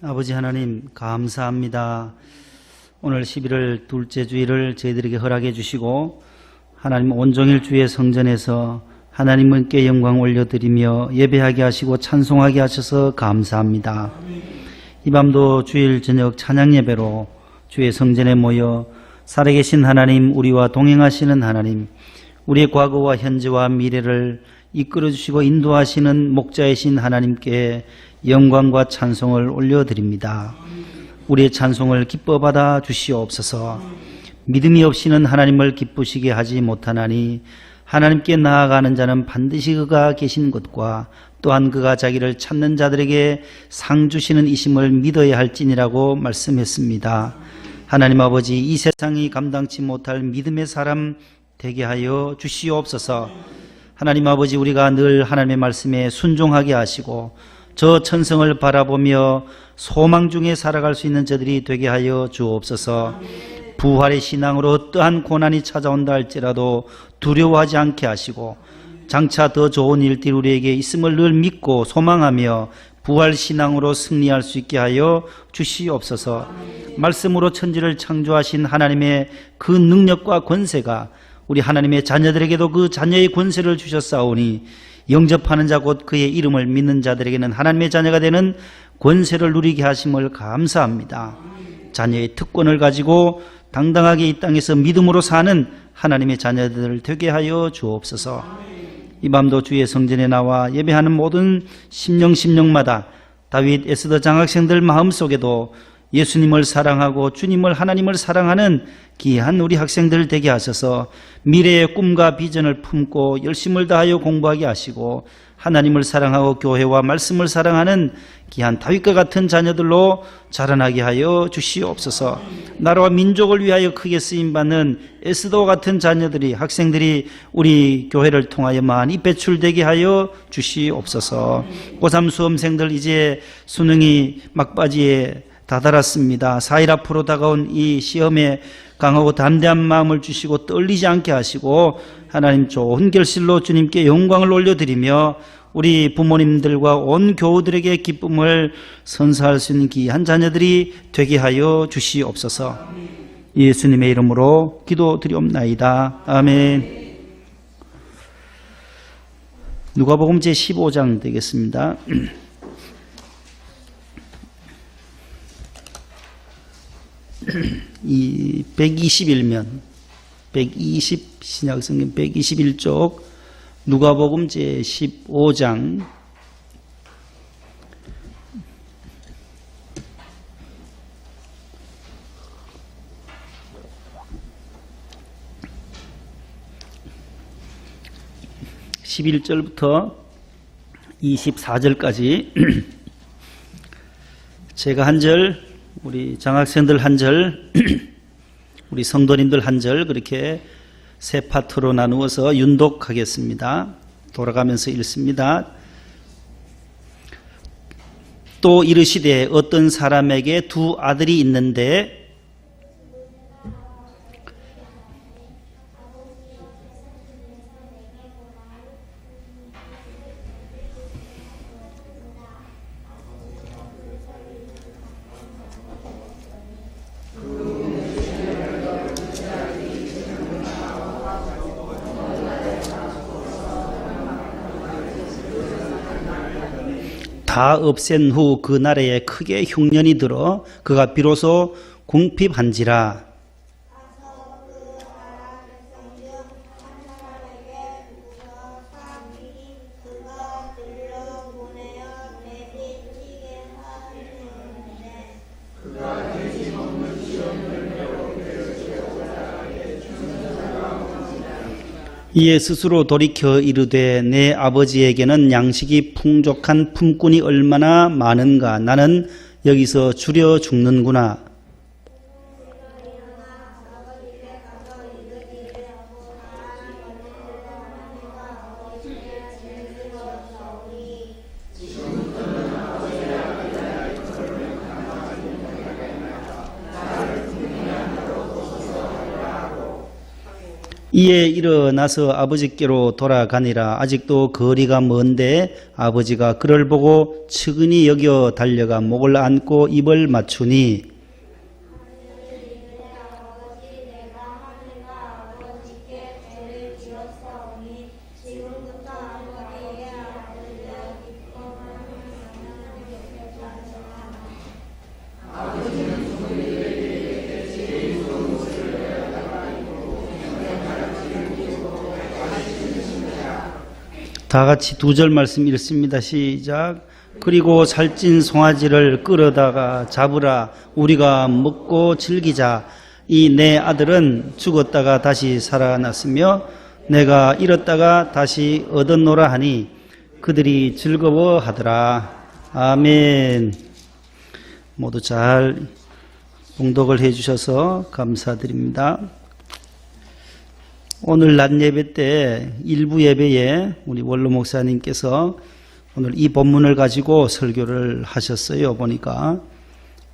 아버지 하나님 감사합니다. 오늘 11월 둘째 주일을 저희들에게 허락해 주시고 하나님 온종일 주의 성전에서 하나님께 영광 올려드리며 예배하게 하시고 찬송하게 하셔서 감사합니다. 이 밤도 주일 저녁 찬양 예배로 주의 성전에 모여 살아계신 하나님, 우리와 동행하시는 하나님, 우리의 과거와 현재와 미래를 이끌어주시고 인도하시는 목자이신 하나님께 영광과 찬송을 올려드립니다. 우리의 찬송을 기뻐 받아 주시옵소서. 믿음이 없이는 하나님을 기쁘시게 하지 못하나니 하나님께 나아가는 자는 반드시 그가 계신 것과 또한 그가 자기를 찾는 자들에게 상 주시는 이심을 믿어야 할지니라고 말씀했습니다. 하나님 아버지, 이 세상이 감당치 못할 믿음의 사람 되게 하여 주시옵소서. 하나님 아버지, 우리가 늘 하나님의 말씀에 순종하게 하시고 저 천성을 바라보며 소망 중에 살아갈 수 있는 저들이 되게 하여 주옵소서. 부활의 신앙으로 어떠한 고난이 찾아온다 할지라도 두려워하지 않게 하시고 장차 더 좋은 일들이 우리에게 있음을 늘 믿고 소망하며 부활 신앙으로 승리할 수 있게 하여 주시옵소서. 말씀으로 천지를 창조하신 하나님의 그 능력과 권세가 우리 하나님의 자녀들에게도 그 자녀의 권세를 주셨사오니 영접하는 자 곧 그의 이름을 믿는 자들에게는 하나님의 자녀가 되는 권세를 누리게 하심을 감사합니다. 자녀의 특권을 가지고 당당하게 이 땅에서 믿음으로 사는 하나님의 자녀들 되게 하여 주옵소서. 이 밤도 주의 성전에 나와 예배하는 모든 심령마다 다윗 에스더 장학생들 마음속에도 예수님을 사랑하고 주님을 하나님을 사랑하는 귀한 우리 학생들 되게 하셔서 미래의 꿈과 비전을 품고 열심을 다하여 공부하게 하시고 하나님을 사랑하고 교회와 말씀을 사랑하는 귀한 다윗과 같은 자녀들로 자라나게 하여 주시옵소서. 나라와 민족을 위하여 크게 쓰임받는 에스더와 같은 자녀들이, 학생들이 우리 교회를 통하여 많이 배출되게 하여 주시옵소서. 고3 수험생들 이제 수능이 막바지에 다다랐습니다. 4일 앞으로 다가온 이 시험에 강하고 담대한 마음을 주시고 떨리지 않게 하시고 하나님 좋은 결실로 주님께 영광을 올려드리며 우리 부모님들과 온 교우들에게 기쁨을 선사할 수 있는 귀한 자녀들이 되게 하여 주시옵소서. 예수님의 이름으로 기도드리옵나이다. 아멘. 누가복음 제15장 되겠습니다. 이 121면 120 신약성경 121쪽 누가복음 제15장 11절부터 24절까지 제가 한 절, 우리 장학생들 한 절, 우리 성도님들 한 절, 그렇게 세 파트로 나누어서 윤독하겠습니다. 돌아가면서 읽습니다. 또 이르시되 어떤 사람에게 두 아들이 있는데 다 없앤 후 그 나라에 크게 흉년이 들어 그가 비로소 궁핍한지라. 이에 스스로 돌이켜 이르되 내 아버지에게는 양식이 풍족한 품꾼이 얼마나 많은가. 나는 여기서 줄여 죽는구나. 이에 일어나서 아버지께로 돌아가니라. 아직도 거리가 먼데 아버지가 그를 보고 측은히 여겨 달려가 목을 안고 입을 맞추니 다 같이 두 절 말씀 읽습니다. 시작. 그리고 살찐 송아지를 끌어다가 잡으라. 우리가 먹고 즐기자. 이 내 아들은 죽었다가 다시 살아났으며 내가 잃었다가 다시 얻었노라 하니 그들이 즐거워하더라. 아멘. 모두 잘 봉독을 해주셔서 감사드립니다. 오늘 낮 예배 때 일부 예배에 우리 원로 목사님께서 오늘 이 본문을 가지고 설교를 하셨어요. 보니까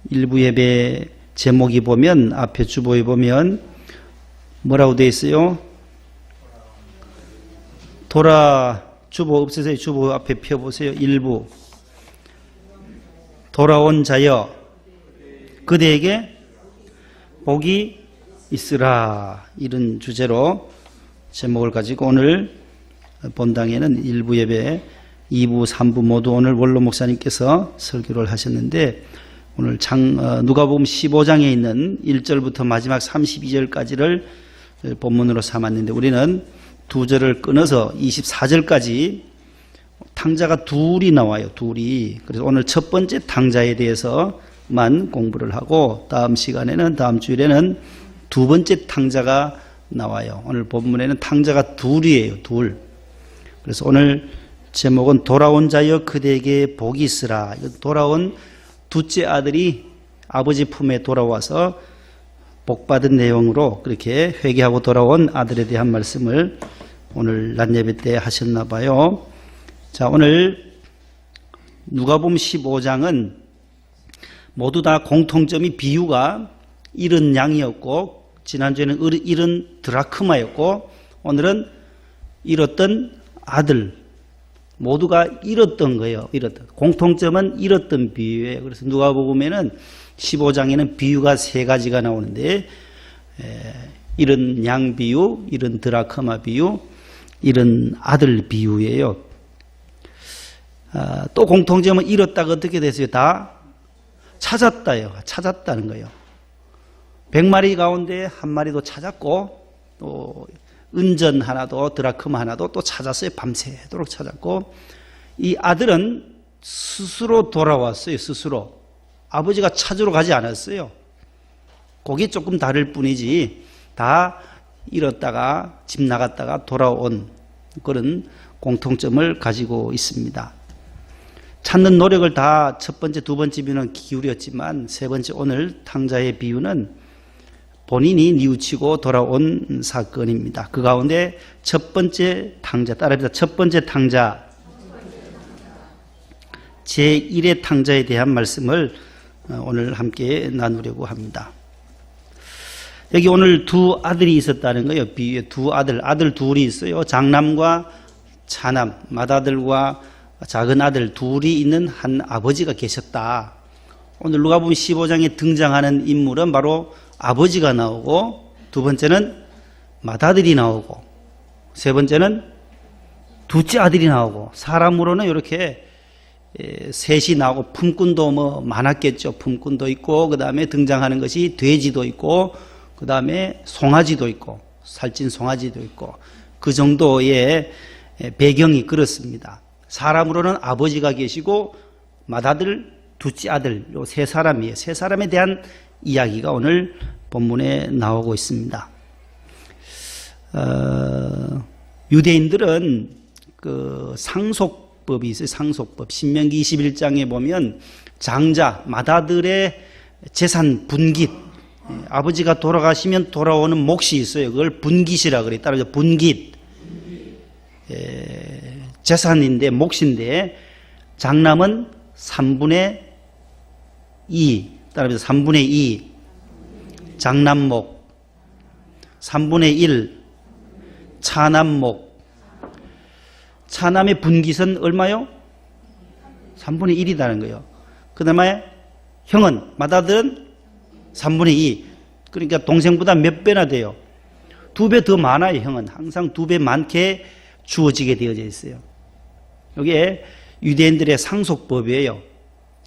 일부 예배 제목이 보면 앞에 주보에 보면 뭐라고 되어 있어요? 주보 없으세요? 주보 앞에 펴보세요. 일부 돌아온 자여 그대에게 복이 있으라. 이런 주제로 제목을 가지고 오늘 본당에는 일부 예배 2부 3부 모두 오늘 원로 목사님께서 설교를 하셨는데 오늘 누가복음 15장에 있는 1절부터 마지막 32절까지를 본문으로 삼았는데 우리는 두 절을 끊어서 24절까지 탕자가 둘이 나와요. 둘이. 그래서 오늘 첫 번째 탕자에 대해서만 공부를 하고 다음 시간에는 다음 주일에는 두 번째 탕자가 나와요. 오늘 본문에는 탕자가 둘이에요. 둘. 그래서 오늘 제목은 돌아온 자여 그대에게 복이 있으라. 돌아온 둘째 아들이 아버지 품에 돌아와서 복받은 내용으로 그렇게 회개하고 돌아온 아들에 대한 말씀을 오늘 낮 예배 때 하셨나 봐요. 자, 오늘 누가복음 15장은 모두 다 공통점이 비유가 잃은 양이었고 지난주에는 잃은 드라크마였고 오늘은 잃었던 아들 모두가 잃었던 거예요. 공통점은 잃었던 비유예요. 그래서 누가복음에는 15장에는 비유가 세 가지가 나오는데 잃은 양 비유, 잃은 드라크마 비유, 잃은 아들 비유예요. 또 공통점은 잃었다가 어떻게 됐어요? 다 찾았다요. 찾았다는 거예요. 100마리 가운데 한 마리도 찾았고 또 은전 하나도 드라크마 하나도 또 찾았어요. 밤새도록 찾았고 이 아들은 스스로 돌아왔어요. 스스로. 아버지가 찾으러 가지 않았어요. 그게 조금 다를 뿐이지 다 잃었다가 집 나갔다가 돌아온 그런 공통점을 가지고 있습니다. 찾는 노력을 다 첫 번째, 두 번째 비유는 기울였지만 세 번째 오늘 탕자의 비유는 본인이 뉘우치고 돌아온 사건입니다. 그 가운데 첫 번째 탕자, 따라합니다. 첫 번째 탕자, 제1의 탕자에 대한 말씀을 오늘 함께 나누려고 합니다. 여기 오늘 두 아들이 있었다는 거예요. 비유에 두 아들 둘이 있어요. 장남과 차남, 맏아들과 작은 아들 둘이 있는 한 아버지가 계셨다. 오늘 누가복음 15장에 등장하는 인물은 바로 아버지가 나오고 두 번째는 맏아들이 나오고 세 번째는 둘째 아들이 나오고 사람으로는 이렇게 셋이 나오고 품꾼도 뭐 많았겠죠. 품꾼도 있고 그 다음에 등장하는 것이 돼지도 있고 그 다음에 송아지도 있고 살찐 송아지도 있고 그 정도의 배경이 그렇습니다. 사람으로는 아버지가 계시고 맏아들, 둘째 아들 요 세 사람이에요. 세 사람에 대한 이야기가 오늘 본문에 나오고 있습니다. 유대인들은 그 상속법이 있어요. 상속법. 신명기 21장에 보면 장자, 맏아들의 재산 분깃, 아버지가 돌아가시면 돌아오는 몫이 있어요. 그걸 분깃이라 그래요. 따라서 분깃. 재산인데 몫인데 장남은 3분의 2, 따라서 3분의 2 장남목, 3분의 1 차남목. 차남의 분깃은 얼마요? 3분의 1이라는 거예요. 그 다음에 형은, 맏아들은 3분의 2. 그러니까 동생보다 몇 배나 돼요? 2배 더 많아요. 형은 항상 2배 많게 주어지게 되어져 있어요. 이게 유대인들의 상속법이에요.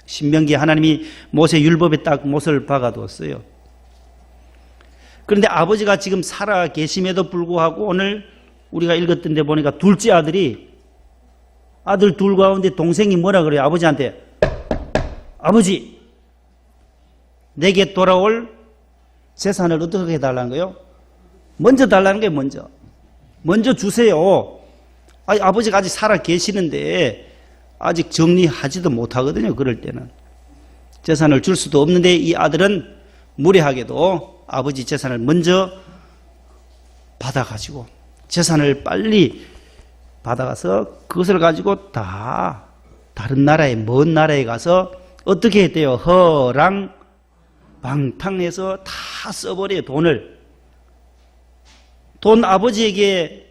신명기에 하나님이 모세 율법에 딱 못을 박아두었어요. 그런데 아버지가 지금 살아 계심에도 불구하고 오늘 우리가 읽었던 데 보니까 둘째 아들이, 아들 둘 가운데 동생이 뭐라 그래요? 아버지한테, 아버지, 내게 돌아올 재산을 어떻게 해달라는 거예요? 먼저 달라는 거예요. 먼저 주세요. 아버지가 아직 살아 계시는데 아직 정리하지도 못하거든요. 그럴 때는 재산을 줄 수도 없는데, 이 아들은 무례하게도 아버지 재산을 먼저 받아가지고, 재산을 빨리 받아가서 그것을 가지고 다 다른 나라에, 먼 나라에 가서 어떻게 했대요? 허랑방탕해서 다 써버려요. 돈 아버지에게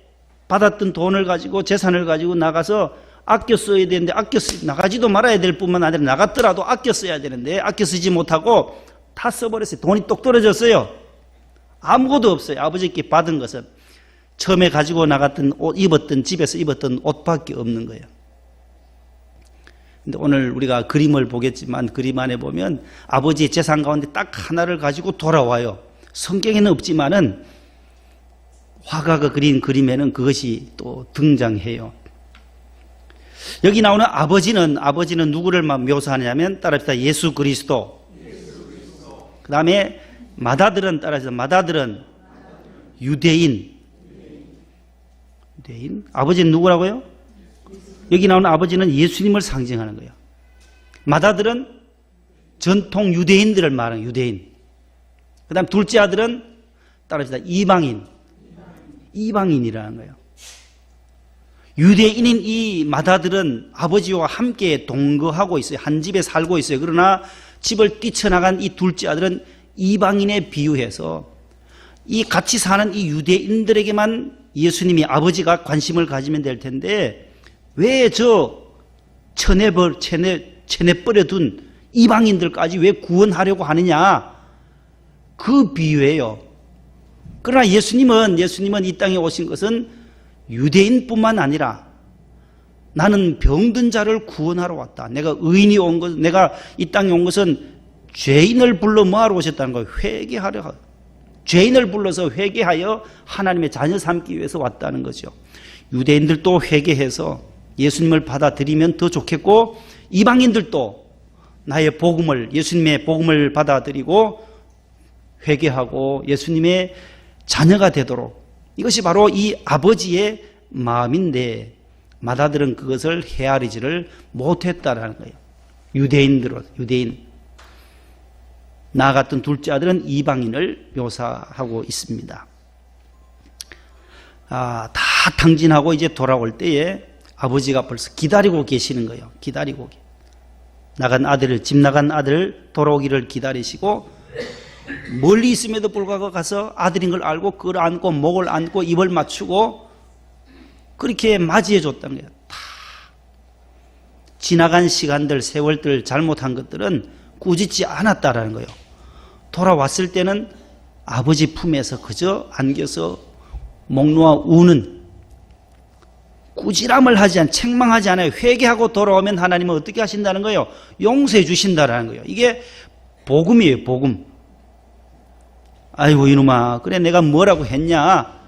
받았던 돈을 가지고, 재산을 가지고 나가서 아껴 써야 되는데, 나가지도 말아야 될 뿐만 아니라 나갔더라도 아껴 써야 되는데 아껴 쓰지 못하고 다 써버렸어요. 돈이 똑 떨어졌어요. 아무것도 없어요. 아버지께 받은 것은 처음에 가지고 나갔던 옷, 집에서 입었던 옷밖에 없는 거예요. 근데 오늘 우리가 그림을 보겠지만, 그림 안에 보면 아버지의 재산 가운데 딱 하나를 가지고 돌아와요. 성경에는 없지만은 화가가 그린 그림에는 그것이 또 등장해요. 여기 나오는 아버지는 누구를 묘사하냐면, 따라합시다. 예수 그리스도. 그 다음에 맏아들은 유대인. 아버지는 누구라고요? 여기 나오는 아버지는 예수님을 상징하는 거예요. 맏아들은 전통 유대인들을 말하는 유대인. 그 다음 둘째 아들은 따라합시다. 이방인이라는 거예요. 유대인인 이 맏아들은 아버지와 함께 동거하고 있어요. 한 집에 살고 있어요. 그러나 집을 뛰쳐나간 이 둘째 아들은 이방인에 비유해서 이 같이 사는 이 유대인들에게만 예수님이, 아버지가 관심을 가지면 될 텐데, 왜 저 쳐내버려둔 이방인들까지 왜 구원하려고 하느냐, 그 비유예요. 그러나 예수님은 이 땅에 오신 것은 유대인뿐만 아니라, 나는 병든 자를 구원하러 왔다. 내가 의인이 온 것, 내가 이 땅에 온 것은 죄인을 불러 뭐하러 오셨다는 거예요? 회개하려. 죄인을 불러서 회개하여 하나님의 자녀 삼기 위해서 왔다는 거죠. 유대인들도 회개해서 예수님을 받아들이면 더 좋겠고, 이방인들도 나의 복음을, 예수님의 복음을 받아들이고 회개하고 예수님의 자녀가 되도록, 이것이 바로 이 아버지의 마음인데, 맏아들은 그것을 헤아리지를 못했다라는 거예요. 유대인. 나아갔던 둘째 아들은 이방인을 묘사하고 있습니다. 다 탕진하고 이제 돌아올 때에 아버지가 벌써 기다리고 계시는 거예요. 집 나간 아들 돌아오기를 기다리시고, 멀리 있음에도 불구하고 가서 아들인 걸 알고 끌어안고 목을 안고 입을 맞추고 그렇게 맞이해 줬다는 거예요. 다 지나간 시간들, 세월들, 잘못한 것들은 꾸짖지 않았다라는 거예요. 돌아왔을 때는 아버지 품에서 그저 안겨서 목 놓아 우는, 꾸지람을 하지 않아, 책망하지 않아요. 회개하고 돌아오면 하나님은 어떻게 하신다는 거예요? 용서해 주신다라는 거예요. 이게 복음이에요. 복음. 아이고 이놈아, 그래 내가 뭐라고 했냐,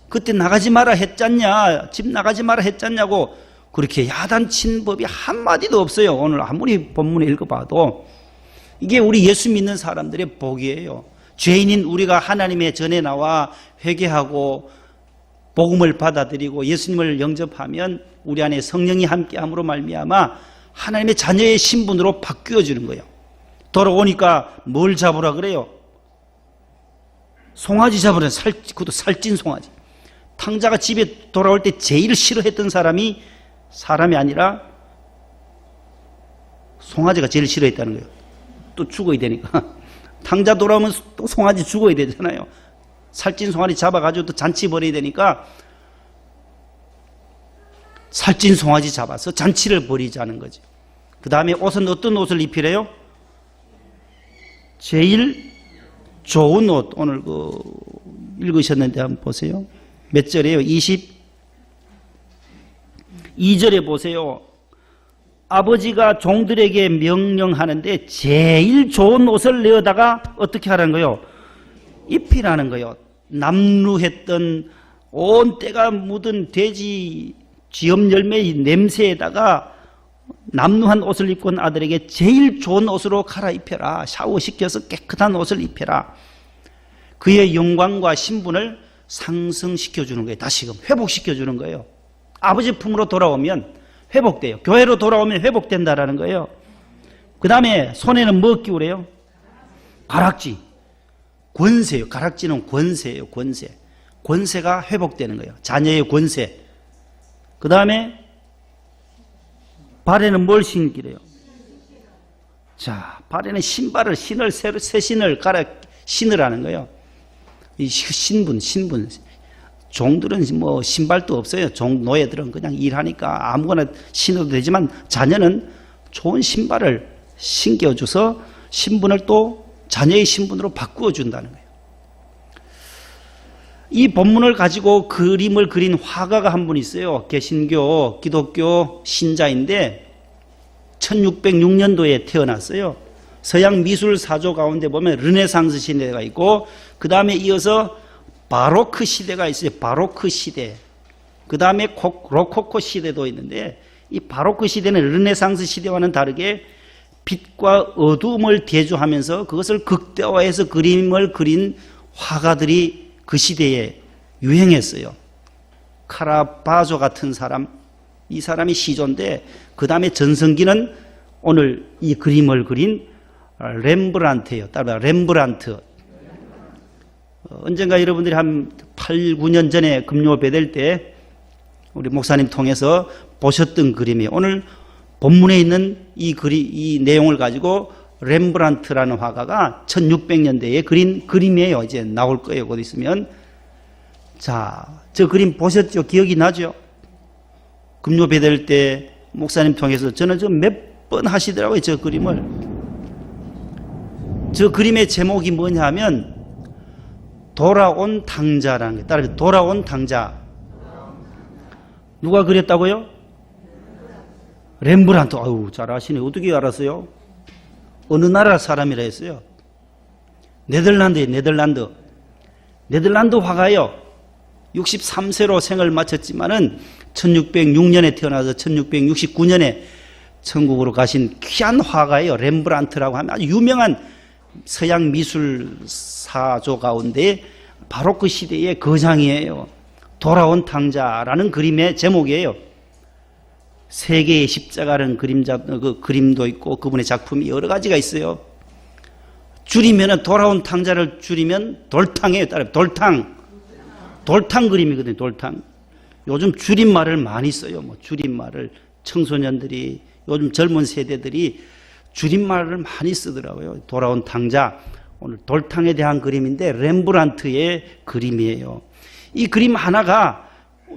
그때 나가지 마라 했잖냐, 집 나가지 마라 했잖냐고 그렇게 야단친 법이 한마디도 없어요. 오늘 아무리 본문에 읽어봐도. 이게 우리 예수 믿는 사람들의 복이에요. 죄인인 우리가 하나님의 전에 나와 회개하고 복음을 받아들이고 예수님을 영접하면 우리 안에 성령이 함께함으로 말미암아 하나님의 자녀의 신분으로 바뀌어지는 거예요. 돌아오니까 뭘 잡으라 그래요? 송아지 잡으라. 그것도 살찐 송아지. 탕자가 집에 돌아올 때 제일 싫어했던 사람이 아니라 송아지가 제일 싫어했다는 거예요. 또 죽어야 되니까. 탕자 돌아오면 또 송아지 죽어야 되잖아요. 살찐 송아지 잡아가지고 또 잔치 벌여야 되니까 살찐 송아지 잡아서 잔치를 벌이자는 거죠. 그 다음에 옷은 어떤 옷을 입히래요? 제일 좋은 옷. 오늘 읽으셨는데 한번 보세요. 몇 절이에요? 22절에 보세요. 아버지가 종들에게 명령하는데 제일 좋은 옷을 내어다가 어떻게 하라는 거예요? 입히라는 거예요. 남루했던 온 때가 묻은 돼지 쥐염 열매의 냄새에다가 남루한 옷을 입고 온 아들에게 제일 좋은 옷으로 갈아입혀라. 샤워시켜서 깨끗한 옷을 입혀라. 그의 영광과 신분을 상승시켜주는 거예요. 다시금 회복시켜주는 거예요. 아버지 품으로 돌아오면 회복돼요. 교회로 돌아오면 회복된다라는 거예요. 그 다음에 손에는 뭐 끼우래요? 가락지. 권세요. 가락지는 권세예요. 권세. 권세가 회복되는 거예요. 자녀의 권세. 그 다음에 발에는 뭘 신기래요? 자, 발에는 신발을 새 신을 갈아 신으라는 거예요. 이 신분. 종들은 뭐 신발도 없어요. 노예들은 그냥 일하니까 아무거나 신어도 되지만 자녀는 좋은 신발을 신겨줘서 신분을 또 자녀의 신분으로 바꾸어 준다는 거예요. 이 본문을 가지고 그림을 그린 화가가 한 분 있어요. 개신교 기독교 신자인데 1606년도에 태어났어요. 서양 미술 사조 가운데 보면 르네상스 시대가 있고 그 다음에 이어서 바로크 시대가 있어요. 바로크 시대. 그 다음에 로코코 시대도 있는데 이 바로크 시대는 르네상스 시대와는 다르게 빛과 어두움을 대조하면서 그것을 극대화해서 그림을 그린 화가들이 그 시대에 유행했어요. 카라바조 같은 사람, 이 사람이 시조인데 그 다음에 전성기는 오늘 이 그림을 그린 렘브란트예요. 따라 렘브란트. 언젠가 여러분들이 한 8, 9년 전에 금요 배될 때 우리 목사님 통해서 보셨던 그림이에요. 오늘 본문에 있는 이 내용을 가지고 렘브란트라는 화가가 1600년대에 그린 그림이에요. 이제 나올 거예요. 곧 있으면. 자, 저 그림 보셨죠? 기억이 나죠? 금요 배될 때 목사님 통해서 저는 저 몇 번 하시더라고요. 저 그림을. 저 그림의 제목이 뭐냐 하면 돌아온 당자라는 거예요. 따라서 돌아온 당자. 누가 그렸다고요? 렘브란트. 아유, 잘 아시네. 어떻게 알았어요? 어느 나라 사람이라 했어요? 네덜란드예요. 네덜란드 화가요. 63세로 생을 마쳤지만은 1606년에 태어나서 1669년에 천국으로 가신 귀한 화가예요. 렘브란트라고 하면 아주 유명한 서양 미술 사조 가운데 바로크 시대의 거장이에요. 돌아온 당자라는 그림의 제목이에요. 세 개의 십자가라는 그림도 있고 그분의 작품이 여러 가지가 있어요. 줄이면은 돌아온 당자를 줄이면 돌탕이에요. 따라 돌탕 그림이거든요. 돌탕. 요즘 줄임말을 많이 써요. 뭐 줄임말을 청소년들이 요즘 젊은 세대들이 줄임말을 많이 쓰더라고요. 돌아온 당자. 오늘 돌탕에 대한 그림인데 렘브란트의 그림이에요. 이 그림 하나가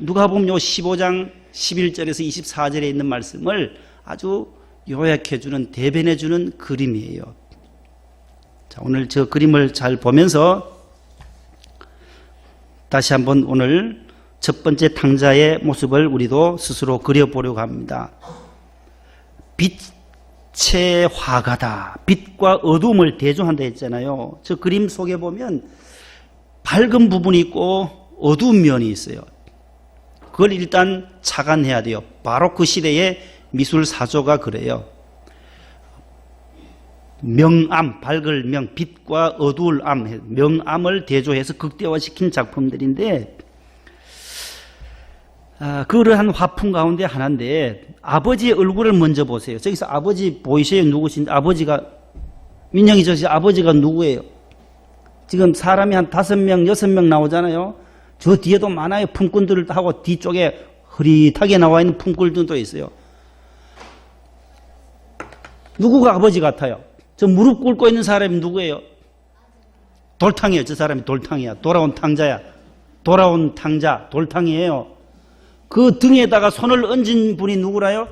누가 보면 요 15장 11절에서 24절에 있는 말씀을 아주 요약해주는 대변해주는 그림이에요. 자, 오늘 저 그림을 잘 보면서 다시 한번 오늘 첫 번째 당자의 모습을 우리도 스스로 그려보려고 합니다. 빛의 화가다. 빛과 어두움을 대조한다 했잖아요. 저 그림 속에 보면 밝은 부분이 있고 어두운 면이 있어요. 그걸 일단 착안해야 돼요. 바로크 시대의 미술 사조가 그래요. 명암, 밝을 명, 빛과 어두울 암, 명암을 대조해서 극대화시킨 작품들인데 그러한 화풍 가운데 하나인데 아버지의 얼굴을 먼저 보세요. 저기서 아버지 보이세요? 누구신지? 아버지가 민영이 저씨 아버지가 누구예요? 지금 사람이 한 5명, 6명 나오잖아요. 저 뒤에도 많아요. 품꾼들을 하고 뒤쪽에 흐릿하게 나와 있는 품꾼들도 있어요. 누구가 아버지 같아요? 저 무릎 꿇고 있는 사람이 누구예요? 돌탕이에요. 저 사람이 돌탕이야. 돌아온 탕자야. 돌아온 탕자, 돌탕이에요. 그 등에다가 손을 얹은 분이 누구라요?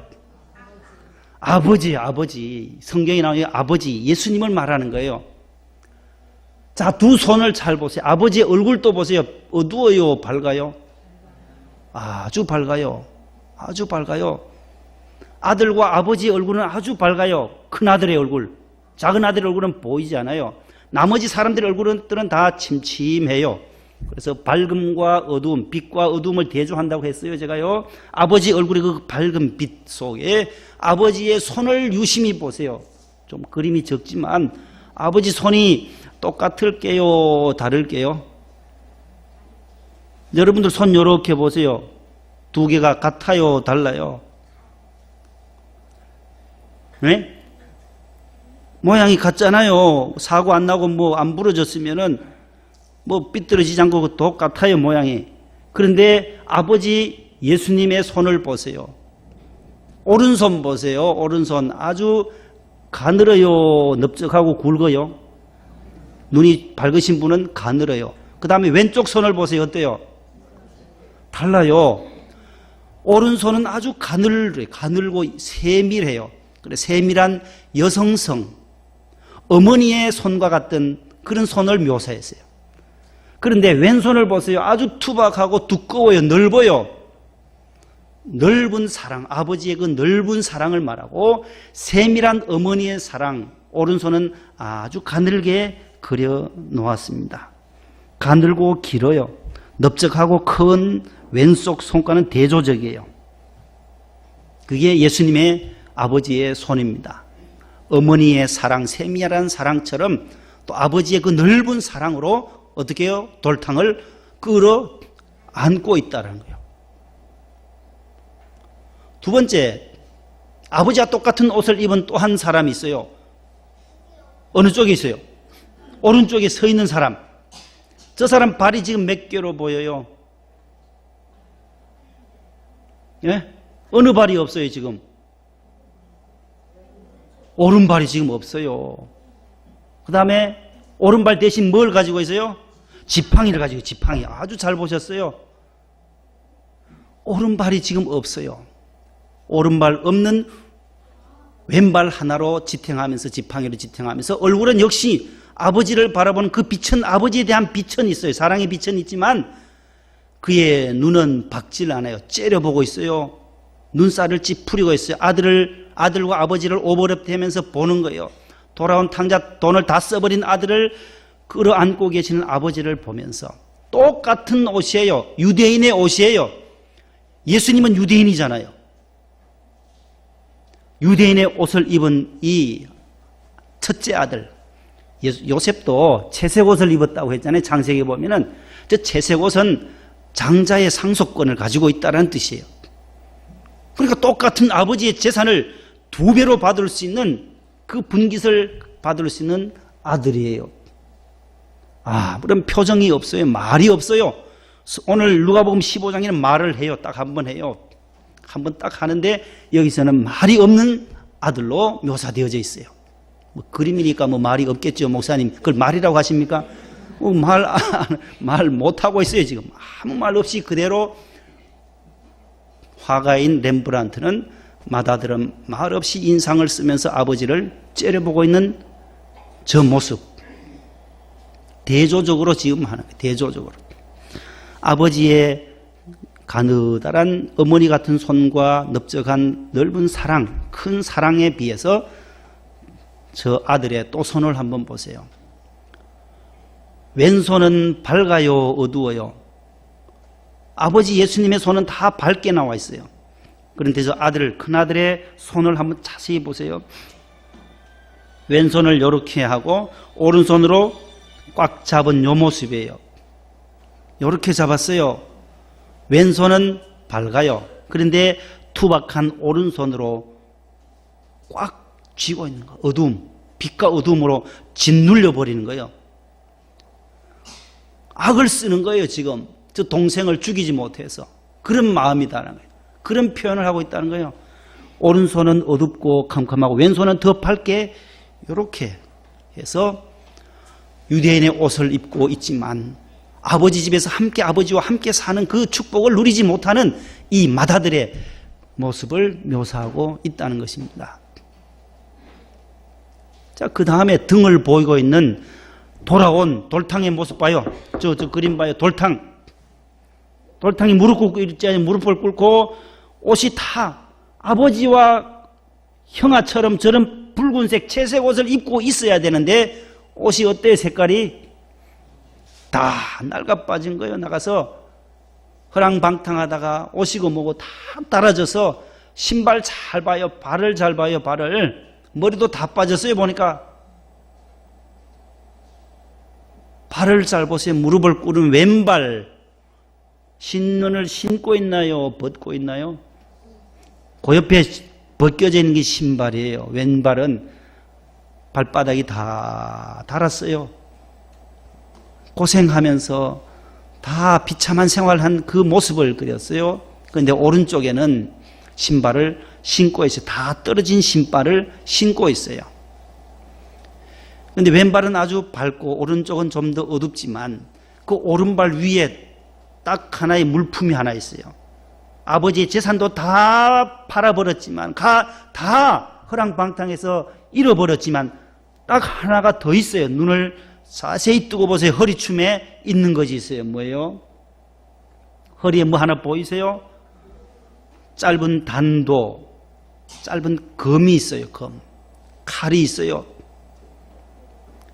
아버지, 아버지. 성경에 나오는 아버지, 예수님을 말하는 거예요. 자, 두 손을 잘 보세요. 아버지의 얼굴도 보세요. 어두워요, 밝아요? 아주 밝아요. 아주 밝아요. 아들과 아버지의 얼굴은 아주 밝아요. 큰 아들의 얼굴. 작은 아들의 얼굴은 보이지 않아요. 나머지 사람들의 얼굴들은 다 침침해요. 그래서 밝음과 어두움, 빛과 어두움을 대조한다고 했어요. 제가요. 아버지 얼굴의 그 밝은 빛 속에 아버지의 손을 유심히 보세요. 좀 그림이 적지만 아버지 손이 똑같을게요? 다를게요? 여러분들 손 이렇게 보세요. 두 개가 같아요? 달라요? 네? 모양이 같잖아요. 사고 안 나고 뭐 안 부러졌으면은 뭐 삐뚤어지지 않고 똑같아요, 모양이. 그런데 아버지 예수님의 손을 보세요. 오른손 보세요. 오른손 아주 가늘어요? 넓적하고 굵어요? 눈이 밝으신 분은 가늘어요. 그 다음에 왼쪽 손을 보세요. 어때요? 달라요. 오른손은 아주 가늘고 세밀해요. 그래, 세밀한 여성성, 어머니의 손과 같은 그런 손을 묘사했어요. 그런데 왼손을 보세요. 아주 투박하고 두꺼워요. 넓어요. 넓은 사랑, 아버지의 그 넓은 사랑을 말하고 세밀한 어머니의 사랑, 오른손은 아주 가늘게 그려 놓았습니다. 가늘고 길어요. 넓적하고 큰 왼쪽 손과는 대조적이에요. 그게 예수님의 아버지의 손입니다. 어머니의 사랑, 세밀한 사랑처럼 또 아버지의 그 넓은 사랑으로 어떻게 해요? 돌탕을 끌어 안고 있다는 거예요. 두 번째, 아버지와 똑같은 옷을 입은 또 한 사람이 있어요. 어느 쪽에 있어요? 오른쪽에 서 있는 사람. 저 사람 발이 지금 몇 개로 보여요? 예? 어느 발이 없어요, 지금? 오른발이 지금 없어요. 그 다음에 오른발 대신 뭘 가지고 있어요? 지팡이를 가지고, 지팡이. 아주 잘 보셨어요. 오른발이 지금 없어요. 오른발 없는 왼발 하나로 지탱하면서, 지팡이로 지탱하면서 얼굴은 역시 아버지를 바라보는 그 빛은, 아버지에 대한 빛은 있어요. 사랑의 빛은 있지만 그의 눈은 밝질 않아요. 째려보고 있어요. 눈살을 찌푸리고 있어요. 아들과 아버지를 오버랩되면서 보는 거예요. 돌아온 탕자, 돈을 다 써버린 아들을 끌어안고 계시는 아버지를 보면서 똑같은 옷이에요. 유대인의 옷이에요. 예수님은 유대인이잖아요. 유대인의 옷을 입은 이 첫째 아들 요셉도 채색 옷을 입었다고 했잖아요. 창세기에 보면은 저 채색 옷은 장자의 상속권을 가지고 있다는 뜻이에요. 그러니까 똑같은 아버지의 재산을 2배로 받을 수 있는, 그 분깃을 받을 수 있는 아들이에요. 그럼 표정이 없어요. 말이 없어요. 오늘 누가복음 15장에는 말을 해요. 딱 한 번 해요. 한 번 딱 하는데 여기서는 말이 없는 아들로 묘사되어져 있어요. 뭐 그림이니까 뭐 말이 없겠죠, 목사님. 그걸 말이라고 하십니까? 말 못하고 있어요, 지금. 아무 말 없이 그대로. 화가인 렘브란트는 마다들은 말 없이 인상을 쓰면서 아버지를 째려보고 있는 저 모습. 대조적으로 지금 하는 거예요, 대조적으로. 아버지의 가느다란 어머니 같은 손과 넓적한 넓은 사랑, 큰 사랑에 비해서 저 아들의 또 손을 한번 보세요. 왼손은 밝아요, 어두워요? 아버지 예수님의 손은 다 밝게 나와 있어요. 그런데 저 아들, 큰아들의 손을 한번 자세히 보세요. 왼손을 이렇게 하고 오른손으로 꽉 잡은 요 모습이에요. 이렇게 잡았어요. 왼손은 밝아요. 그런데 투박한 오른손으로 꽉 쥐고 있는 거예요. 어두움, 빛과 어두움으로 짓눌려 버리는 거예요. 악을 쓰는 거예요, 지금. 저 동생을 죽이지 못해서. 그런 마음이다라는 거예요. 그런 표현을 하고 있다는 거예요. 오른손은 어둡고 캄캄하고 왼손은 더 밝게 이렇게 해서 유대인의 옷을 입고 있지만 아버지 집에서 함께 아버지와 함께 사는 그 축복을 누리지 못하는 이 맏아들의 모습을 묘사하고 있다는 것입니다. 자, 그 다음에 등을 보이고 있는 돌아온 돌탕의 모습 봐요. 저 그림 봐요. 돌탕이 무릎 꿇고 있지 않아요. 무릎을 꿇고 옷이 다 아버지와 형아처럼 저런 붉은색 채색 옷을 입고 있어야 되는데 옷이 어때요? 색깔이 다 낡아 빠진 거예요. 나가서 허랑방탕하다가 옷이고 뭐고 다 따라져서 신발 잘 봐요. 발을 잘 봐요. 발을. 머리도 다 빠졌어요. 보니까 발을 잘 보세요. 무릎을 꿇은 왼발 신는을 신고 있나요? 벗고 있나요? 그 옆에 벗겨져 있는 게 신발이에요. 왼발은 발바닥이 다 닳았어요. 고생하면서 다 비참한 생활한 그 모습을 그렸어요. 그런데 오른쪽에는 신발을 신고 있어요. 다 떨어진 신발을 신고 있어요. 그런데 왼발은 아주 밝고 오른쪽은 좀 더 어둡지만 그 오른발 위에 딱 하나의 물품이 하나 있어요. 아버지의 재산도 다 팔아버렸지만 다 허랑방탕해서 잃어버렸지만 딱 하나가 더 있어요. 눈을 자세히 뜨고 보세요. 허리춤에 있는 것이 있어요. 뭐예요? 허리에 뭐 하나 보이세요? 짧은 단도, 짧은 검이 있어요. 검. 칼이 있어요.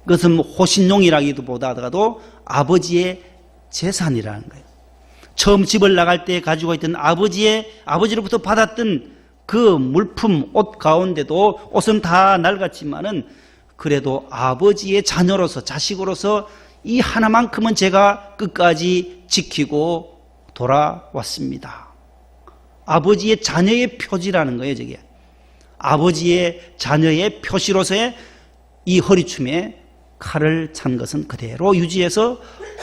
그것은 호신용이라기보다도 아버지의 재산이라는 거예요. 처음 집을 나갈 때 가지고 있던 아버지로부터 받았던 그 물품, 옷 가운데도 옷은 다 낡았지만은 그래도 아버지의 자녀로서, 자식으로서 이 하나만큼은 제가 끝까지 지키고 돌아왔습니다. 아버지의 자녀의 표지라는 거예요, 저게. 아버지의 자녀의 표시로서의 이 허리춤에 칼을 찬 것은 그대로 유지해서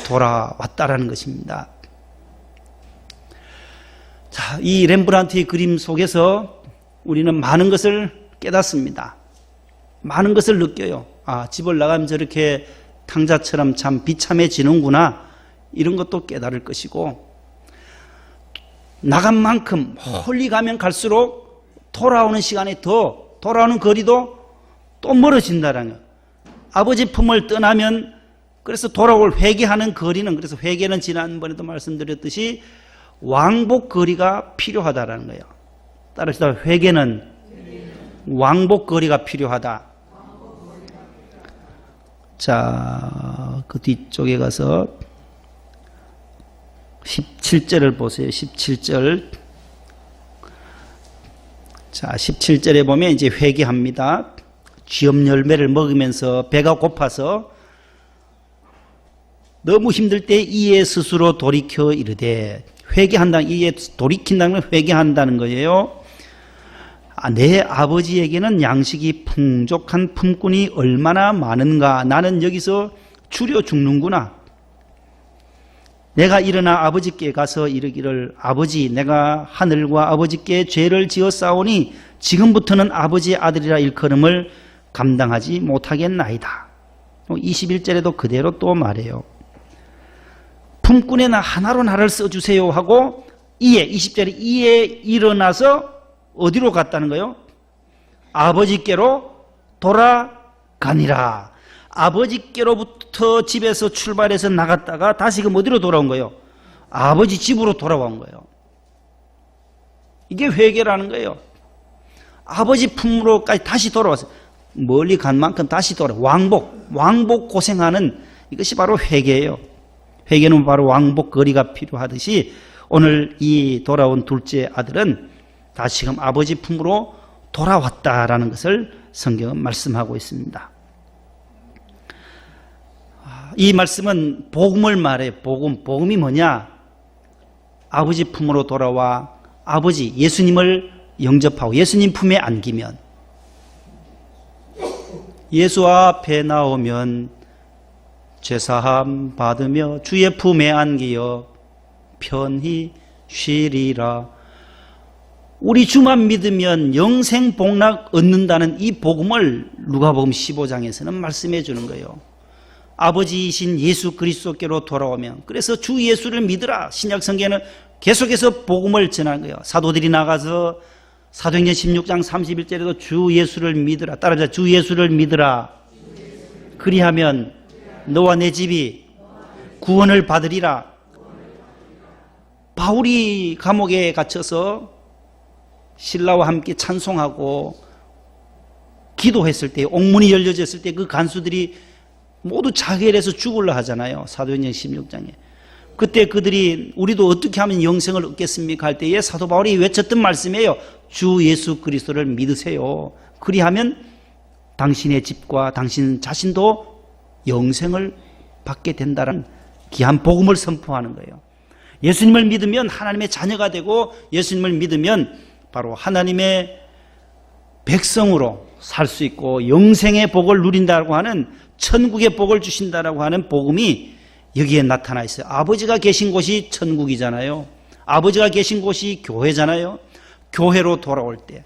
돌아왔다라는 것입니다. 자, 이 렘브란트의 그림 속에서 우리는 많은 것을 깨닫습니다. 많은 것을 느껴요. 아, 집을 나가면 저렇게 탕자처럼 참 비참해지는구나. 이런 것도 깨달을 것이고, 나간 만큼 멀리 가면 갈수록 돌아오는 시간이 더, 돌아오는 거리도 또 멀어진다는 거예요. 아버지 품을 떠나면, 그래서 돌아올 회개하는 거리는, 그래서 회개는 지난번에도 말씀드렸듯이 왕복 거리가 필요하다라는 거예요. 따라서 회개는 왕복 거리가 필요하다. 자, 그 뒤쪽에 가서 17절을 보세요. 17절. 자, 17절에 보면 이제 회개합니다. 쥐업 열매를 먹으면서 배가 고파서 너무 힘들 때 이에 스스로 돌이켜 이르되, 회개한다는, 이에 돌이킨다는 건 회개한다는 거예요. 내 아버지에게는 양식이 풍족한 품꾼이 얼마나 많은가. 나는 여기서 줄여 죽는구나. 내가 일어나 아버지께 가서 이르기를, 아버지, 내가 하늘과 아버지께 죄를 지었사오니 지금부터는 아버지의 아들이라 일컬음을 감당하지 못하겠나이다. 21절에도 그대로 또 말해요. 품꾼의 나 하나로 나를 써주세요 하고, 20절에 이에 일어나서 어디로 갔다는 거예요? 아버지께로 돌아가니라. 아버지께로부터 집에서 출발해서 나갔다가 다시금 어디로 돌아온 거예요? 아버지 집으로 돌아온 거예요. 이게 회개라는 거예요. 아버지 품으로까지 다시 돌아왔어요. 멀리 간 만큼 다시 돌아. 왕복 고생하는 이것이 바로 회개예요. 회개는 바로 왕복 거리가 필요하듯이 오늘 이 돌아온 둘째 아들은 다시금 아버지 품으로 돌아왔다라는 것을 성경은 말씀하고 있습니다. 이 말씀은 복음을 말해요. 복음이 뭐냐? 아버지 품으로 돌아와 아버지 예수님을 영접하고 예수님 품에 안기면, 예수 앞에 나오면 죄사함 받으며 주의 품에 안기어 편히 쉬리라. 우리 주만 믿으면 영생 복락 얻는다는 이 복음을 누가복음 15장에서는 말씀해 주는 거예요. 아버지이신 예수 그리스도께로 돌아오면, 그래서 주 예수를 믿으라. 신약 성경에는 계속해서 복음을 전하는 거예요. 사도들이 나가서 사도행전 16장 31절에도 주 예수를 믿으라. 따라합시다. 주 예수를 믿으라. 그리하면 너와 내 집이 구원을 받으리라. 바울이 감옥에 갇혀서 신라와 함께 찬송하고 기도했을 때, 옥문이 열려졌을 때 그 간수들이 모두 자결해서 죽으려 하잖아요. 사도행전 16장에. 그때 그들이 우리도 어떻게 하면 영생을 얻겠습니까? 할 때에 사도 바울이 외쳤던 말씀이에요. 주 예수 그리스도를 믿으세요. 그리하면 당신의 집과 당신 자신도 영생을 받게 된다는 귀한 복음을 선포하는 거예요. 예수님을 믿으면 하나님의 자녀가 되고, 예수님을 믿으면 바로 하나님의 백성으로 살 수 있고 영생의 복을 누린다고 하는, 천국의 복을 주신다라고 하는 복음이 여기에 나타나 있어요. 아버지가 계신 곳이 천국이잖아요. 아버지가 계신 곳이 교회잖아요. 교회로 돌아올 때,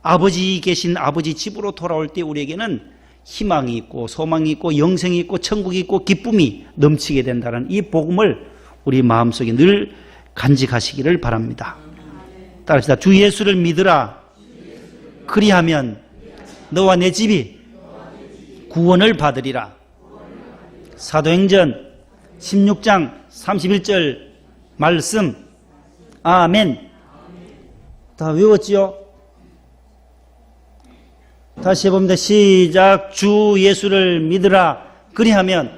아버지 계신 아버지 집으로 돌아올 때 우리에게는 희망이 있고 소망이 있고 영생이 있고 천국이 있고 기쁨이 넘치게 된다는 이 복음을 우리 마음속에 늘 간직하시기를 바랍니다. 따라합시다. 주 예수를 믿으라. 그리하면 너와 내 집이 구원을 받으리라. 사도행전 16장 31절 말씀. 아멘. 다 외웠지요? 다시 해봅니다. 시작. 주 예수를 믿으라. 그리하면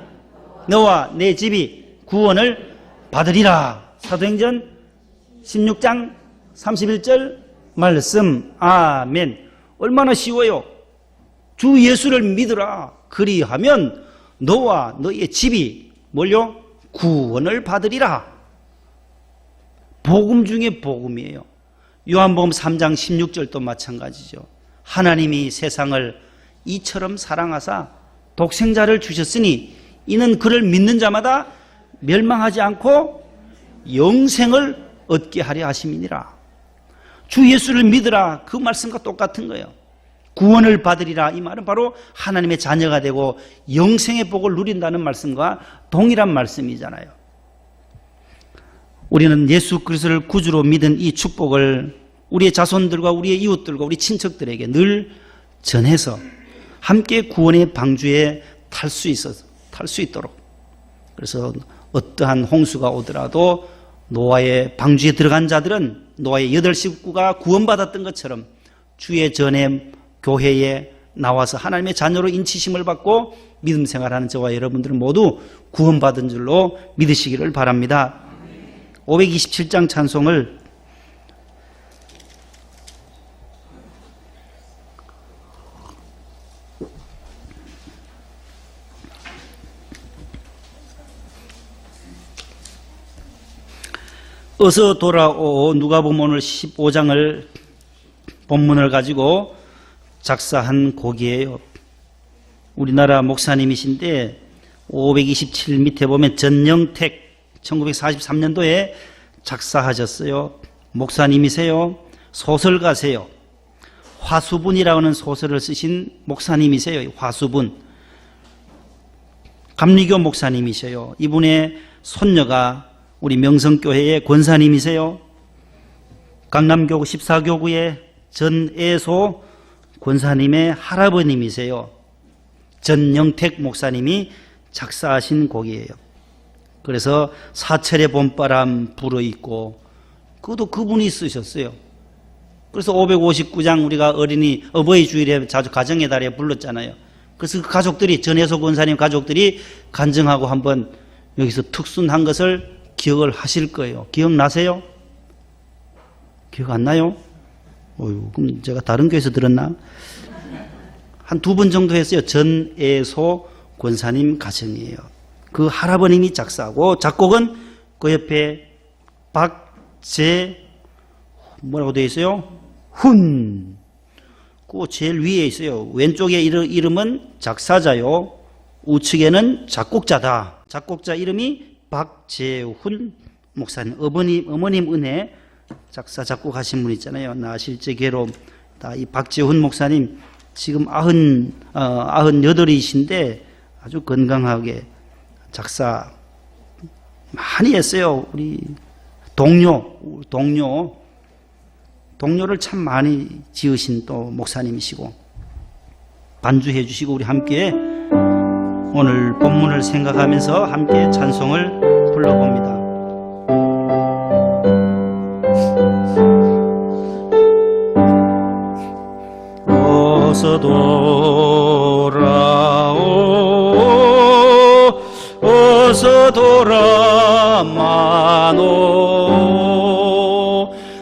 너와 내 집이 구원을 받으리라. 사도행전 16장 31절 말씀. 아멘. 얼마나 쉬워요. 주 예수를 믿으라. 그리하면 너와 너의 집이 뭘요? 구원을 받으리라. 복음 중에 복음이에요. 요한복음 3장 16절도 마찬가지죠. 하나님이 세상을 이처럼 사랑하사 독생자를 주셨으니 이는 그를 믿는 자마다 멸망하지 않고 영생을 얻게 하려 하심이니라. 주 예수를 믿으라. 그 말씀과 똑같은 거예요. 구원을 받으리라. 이 말은 바로 하나님의 자녀가 되고 영생의 복을 누린다는 말씀과 동일한 말씀이잖아요. 우리는 예수 그리스도를 구주로 믿은 이 축복을 우리의 자손들과 우리의 이웃들과 우리 친척들에게 늘 전해서 함께 구원의 방주에 탈 수 있도록, 그래서 어떠한 홍수가 오더라도 노아의 방주에 들어간 자들은 노아의 8 식구가 구원받았던 것처럼 주의 전에 교회에 나와서 하나님의 자녀로 인치심을 받고 믿음 생활하는 저와 여러분들은 모두 구원받은 줄로 믿으시기를 바랍니다. 527장 찬송을 어서 돌아오. 누가복음 오늘 15장을 본문을 가지고 작사한 곡이에요. 우리나라 목사님이신데 527 밑에 보면 전영택 1943년도에 작사하셨어요. 목사님이세요. 소설가세요. 화수분이라고 하는 소설을 쓰신 목사님이세요. 화수분. 감리교 목사님이셔요. 이분의 손녀가 우리 명성교회의 권사님이세요. 강남교구 14교구의 전애소 권사님의 할아버님이세요. 전영택 목사님이 작사하신 곡이에요. 그래서 사철의 봄바람 불어있고, 그것도 그분이 쓰셨어요. 그래서 559장 우리가 어버이 주일에 자주 가정의 달에 불렀잖아요. 그래서 그 가족들이, 전혜소 권사님 가족들이 간증하고 한번 여기서 특순한 것을 기억을 하실 거예요. 기억나세요? 기억 안 나요? 어휴, 그럼 제가 다른 교회에서 들었나? 한 2번 정도 했어요. 전애소 권사님 가정이에요. 그 할아버님이 작사하고, 작곡은 그 옆에 뭐라고 되어 있어요? 훈. 그 제일 위에 있어요. 왼쪽에 이름은 작사자요. 우측에는 작곡자다. 작곡자 이름이 박재훈 목사님. 어머님 은혜 작사 작곡하신 분 있잖아요. 나 실제 괴로움. 이 박재훈 목사님 지금 98이신데 아주 건강하게 작사 많이 했어요. 우리 동료를 참 많이 지으신 또 목사님이시고 반주해 주시고 우리 함께 오늘 본문을 생각하면서 함께 찬송을 불러봅니다. 어서 돌아오 어서 돌아마노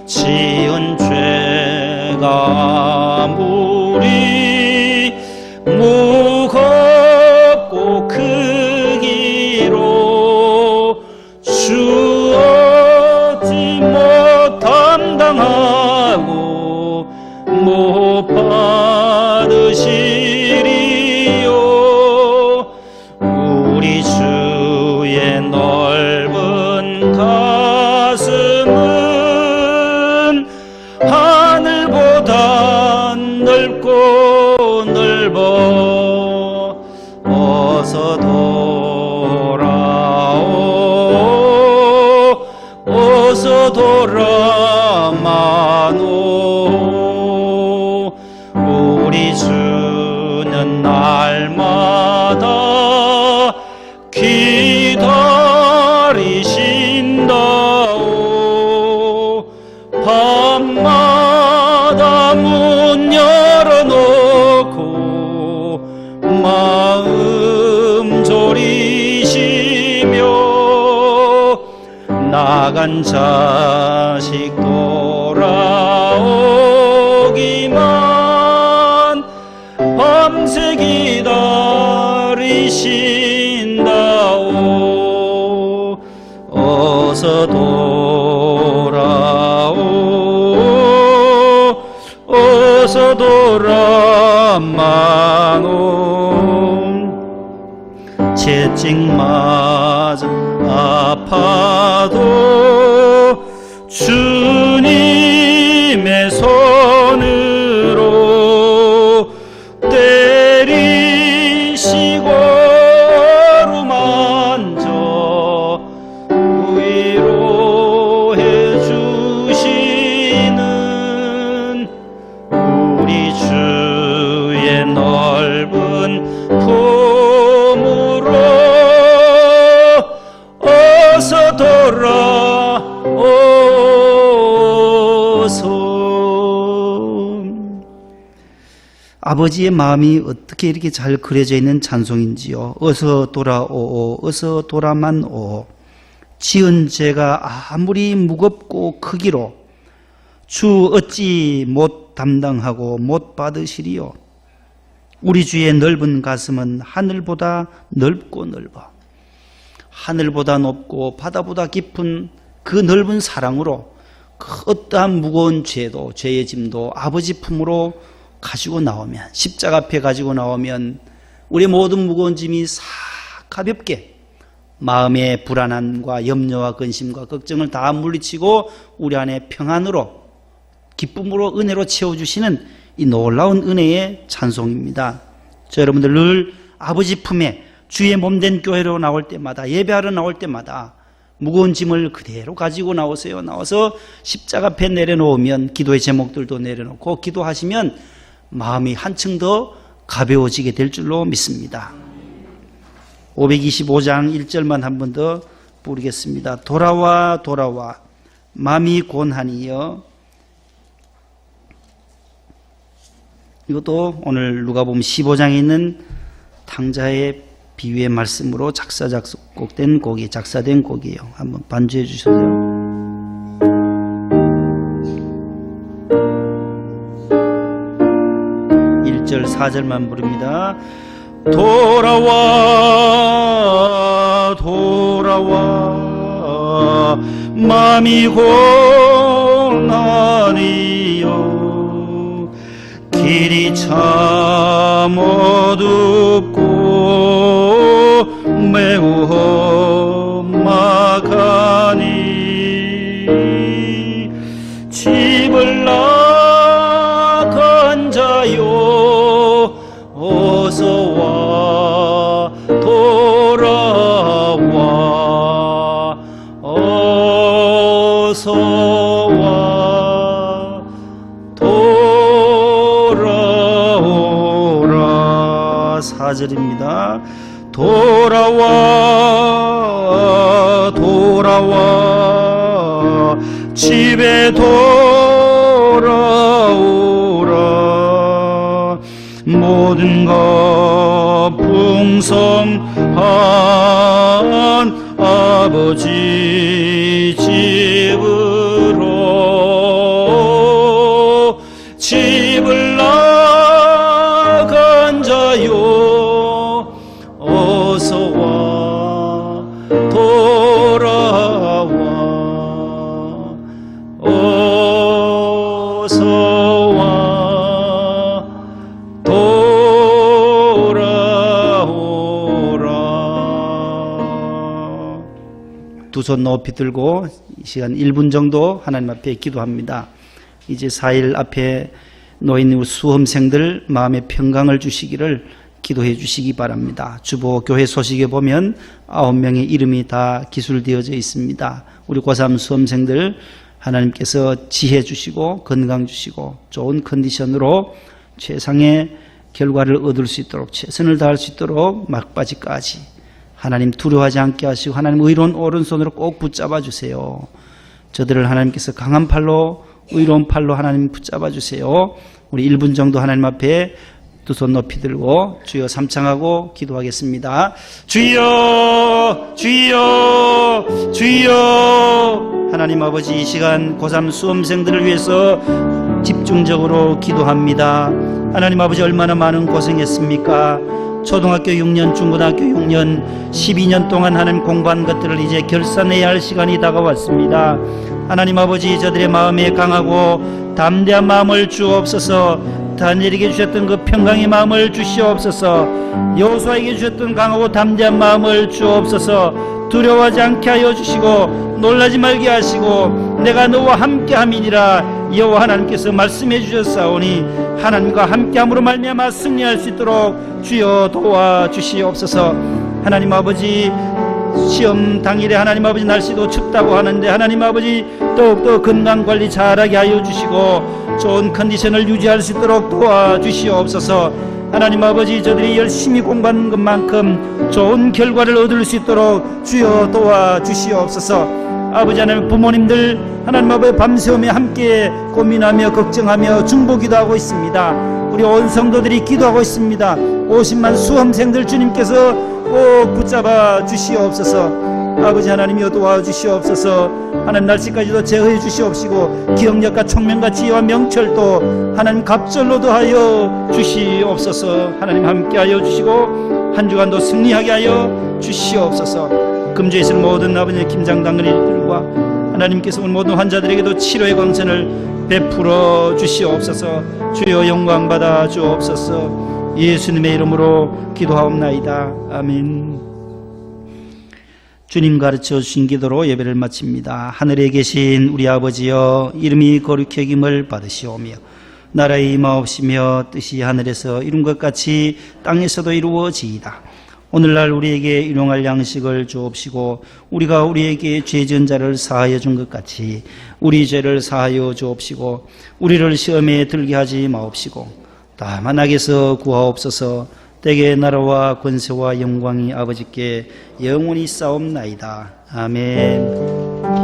지은 죄가 무리 무겁고 크기로 주 어찌 못 감당하고 못 받으시리요. 우리 주의 넓은 가슴은 하늘보다 넓고 넓어. 어서 돌아오 어서 돌아마노. 우리 주는 날마다 기다리신다오. 밤마다 문 열어놓고 마음 졸이시며 나간 자식 돌아오기만 밤새 기다리신다오. 어서 돌아오 어서 돌아마노. 채찍맞아 아파도 주님의 손으로 때리시고 어루만져 위로해 주시는 우리 주의 넓은 품으로 어서 돌아오소. 아버지의 마음이 어떻게 이렇게 잘 그려져 있는 찬송인지요. 어서 돌아오 어서 돌아만오. 지은 죄가 아무리 무겁고 크기로 주 어찌 못 담당하고 못 받으시리요. 우리 주의 넓은 가슴은 하늘보다 넓고 넓어. 하늘보다 높고 바다보다 깊은 그 넓은 사랑으로 그 어떠한 무거운 죄도 죄의 짐도 아버지 품으로 가지고 나오면, 십자가 앞에 가지고 나오면 우리 모든 무거운 짐이 싹 가볍게 마음의 불안함과 염려와 근심과 걱정을 다 물리치고 우리 안에 평안으로 기쁨으로 은혜로 채워주시는 이 놀라운 은혜의 찬송입니다. 저 여러분들 늘 아버지 품에 주의 몸된 교회로 나올 때마다, 예배하러 나올 때마다 무거운 짐을 그대로 가지고 나오세요. 나와서 십자가 앞에 내려놓으면, 기도의 제목들도 내려놓고 기도하시면 마음이 한층 더 가벼워지게 될 줄로 믿습니다. 525장 1절만 한 번 더 부르겠습니다. 돌아와 돌아와 마음이 곤하니여. 이것도 오늘 누가복음 15장에 있는 탕자의 비유의 말씀으로 작곡된 곡이, 작사된 곡이에요. 한번 반주해 주세요. 1절 4절만 부릅니다. 돌아와 돌아와 마음이 곤하니여. 길이 참 어둡고 매우 험악하니 집을 나간 자요 4절입니다. 돌아와 돌아와 집에 돌아오라. 모든 것 풍성한 아버지 집으로 집을 나간 자요 어서와 돌아와 어서와 돌아오라. 두 손 높이 들고 이 시간 1분 정도 하나님 앞에 기도합니다. 이제 4일 앞에 놓인 수험생들 마음의 평강을 주시기를 기도해 주시기 바랍니다. 주보 교회 소식에 보면 9명의 이름이 다 기술되어져 있습니다. 우리 고3 수험생들 하나님께서 지혜 주시고 건강 주시고 좋은 컨디션으로 최상의 결과를 얻을 수 있도록 최선을 다할 수 있도록 막바지까지 하나님 두려워하지 않게 하시고 하나님 의로운 오른손으로 꼭 붙잡아 주세요. 저들을 하나님께서 강한 팔로 의로운 팔로 하나님 붙잡아 주세요. 우리 1분 정도 하나님 앞에 두 손 높이 들고 주여 삼창하고 기도하겠습니다. 주여 주여 주여. 하나님 아버지, 이 시간 고3 수험생들을 위해서 집중적으로 기도합니다. 하나님 아버지, 얼마나 많은 고생했습니까? 초등학교 6년, 중고등학교 6년, 12년 동안 하나님 공부한 것들을 이제 결산해야 할 시간이 다가왔습니다. 하나님 아버지, 저들의 마음에 강하고 담대한 마음을 주옵소서. 다니엘에게 주셨던 그 평강의 마음을 주시옵소서. 여호수아에게 주셨던 강하고 담대한 마음을 주옵소서. 두려워하지 않게 하여 주시고 놀라지 말게 하시고 내가 너와 함께함이니라 여호와 하나님께서 말씀해 주셨사오니 하나님과 함께함으로 말미암아 승리할 수 있도록 주여 도와주시옵소서. 하나님 아버지, 시험 당일에 하나님 아버지 날씨도 춥다고 하는데 하나님 아버지 더욱더 건강관리 잘하게 하여 주시고 좋은 컨디션을 유지할 수 있도록 도와주시옵소서. 하나님 아버지, 저들이 열심히 공부하는 것만큼 좋은 결과를 얻을 수 있도록 주여 도와주시옵소서. 아버지 하나님, 부모님들 하나님 아버지 밤새우며 함께 고민하며 걱정하며 중보기도 하고 있습니다. 우리 온 성도들이 기도하고 있습니다. 50만 수험생들 주님께서 꼭 붙잡아 주시옵소서. 아버지 하나님이여 도와주시옵소서. 하나님 날씨까지도 제어해 주시옵시고 기억력과 총명과 지혜와 명철도 하나님 갑절로도 하여 주시옵소서. 하나님 함께하여 주시고 한 주간도 승리하게 하여 주시옵소서. 금주에 있는 모든 아버지 김장당근이들과 하나님께서 오늘 모든 환자들에게도 치료의 광선을 베풀어 주시옵소서. 주여 영광 받아 주옵소서. 예수님의 이름으로 기도하옵나이다. 아멘. 주님 가르쳐 주신 기도로 예배를 마칩니다. 하늘에 계신 우리 아버지여, 이름이 거룩히 여김을 받으시오며 나라의 임하옵시며 뜻이 하늘에서 이룬 것 같이 땅에서도 이루어지이다. 오늘날 우리에게 일용할 양식을 주옵시고 우리가 우리에게 죄 지은 자를 사하여 준 것 같이 우리 죄를 사하여 주옵시고 우리를 시험에 들게 하지 마옵시고 다만 악에서 구하옵소서. 때의 나라와 권세와 영광이 아버지께 영원히 싸움나이다. 아멘.